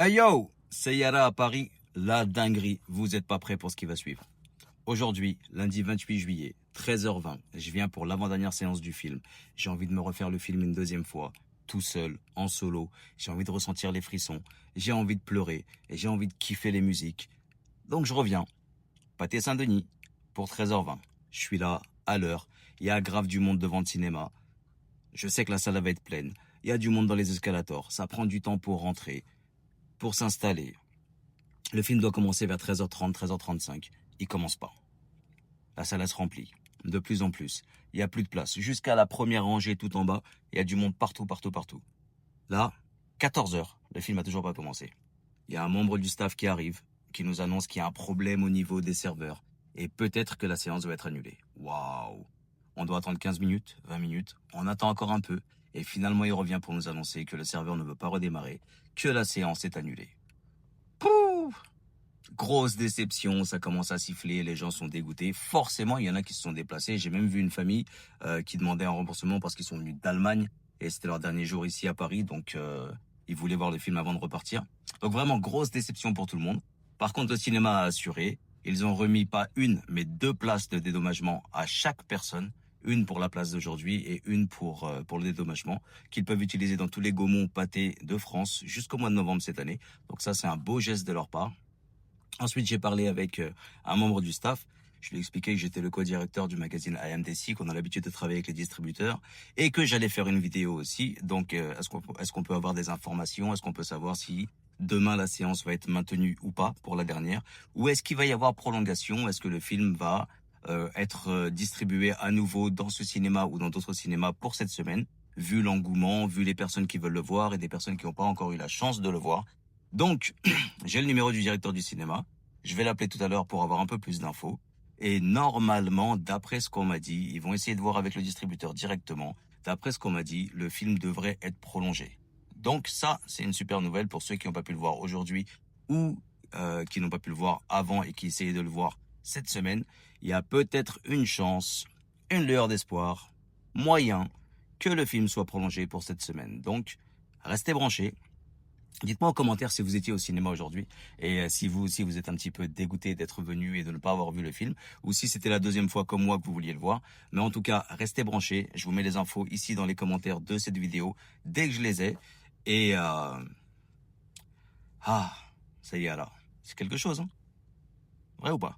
Hey yo, c'est Yara à Paris, la dinguerie, vous êtes pas prêts pour ce qui va suivre. Aujourd'hui, lundi 28 juillet, 13h20, je viens pour l'avant-dernière séance du film. J'ai envie de me refaire le film une deuxième fois, tout seul, en solo. J'ai envie de ressentir les frissons, j'ai envie de pleurer et j'ai envie de kiffer les musiques. Donc je reviens, Pâté Saint-Denis, pour 13h20. Je suis là, à l'heure, il y a grave du monde devant le cinéma. Je sais que la salle va être pleine, il y a du monde dans les escalators, ça prend du temps pour rentrer, pour s'installer. Le film doit commencer vers 13h30, 13h35. Il commence pas. La salle se remplit. De plus en plus. Il n'y a plus de place. Jusqu'à la première rangée tout en bas, il y a du monde partout, partout, partout. Là, 14h, le film a toujours pas commencé. Il y a un membre du staff qui arrive, qui nous annonce qu'il y a un problème au niveau des serveurs. Et peut-être que la séance va être annulée. Waouh! On doit attendre 15 minutes, 20 minutes. On attend encore un peu. Et finalement, il revient pour nous annoncer que le serveur ne veut pas redémarrer, que la séance est annulée. Pouh! Grosse déception, ça commence à siffler, les gens sont dégoûtés. Forcément, il y en a qui se sont déplacés. J'ai même vu une famille qui demandait un remboursement parce qu'ils sont venus d'Allemagne et c'était leur dernier jour ici à Paris, donc ils voulaient voir le film avant de repartir. Donc vraiment, grosse déception pour tout le monde. Par contre, le cinéma a assuré. Ils ont remis pas une, mais deux places de dédommagement à chaque personne. Une pour la place d'aujourd'hui et une pour le dédommagement qu'ils peuvent utiliser dans tous les Gaumont pâtés de France jusqu'au mois de novembre cette année. Donc ça, c'est un beau geste de leur part. Ensuite, j'ai parlé avec un membre du staff. Je lui ai expliqué que j'étais le co-directeur du magazine IMDC, qu'on a l'habitude de travailler avec les distributeurs, et que j'allais faire une vidéo aussi. Donc, est-ce qu'on peut avoir des informations? Est-ce qu'on peut savoir si demain la séance va être maintenue ou pas pour la dernière? Ou est-ce qu'il va y avoir prolongation? Est-ce que le film va être distribué à nouveau dans ce cinéma ou dans d'autres cinémas pour cette semaine? Vu l'engouement, vu les personnes qui veulent le voir et des personnes qui n'ont pas encore eu la chance de le voir. Donc, j'ai le numéro du directeur du cinéma. Je vais l'appeler tout à l'heure pour avoir un peu plus d'infos. Et normalement, d'après ce qu'on m'a dit, ils vont essayer de voir avec le distributeur directement. D'après ce qu'on m'a dit, le film devrait être prolongé. Donc ça, c'est une super nouvelle pour ceux qui n'ont pas pu le voir aujourd'hui ou qui n'ont pas pu le voir avant et qui essayaient de le voir cette semaine. Il y a peut-être une chance, une lueur d'espoir, moyen que le film soit prolongé pour cette semaine. Donc, restez branchés. Dites-moi en commentaire si vous étiez au cinéma aujourd'hui et si vous aussi vous êtes un petit peu dégoûté d'être venu et de ne pas avoir vu le film ou si c'était la deuxième fois comme moi que vous vouliez le voir. Mais en tout cas, restez branchés. Je vous mets les infos ici dans les commentaires de cette vidéo dès que je les ai. Et ça y est alors. C'est quelque chose, hein? Vrai ou pas?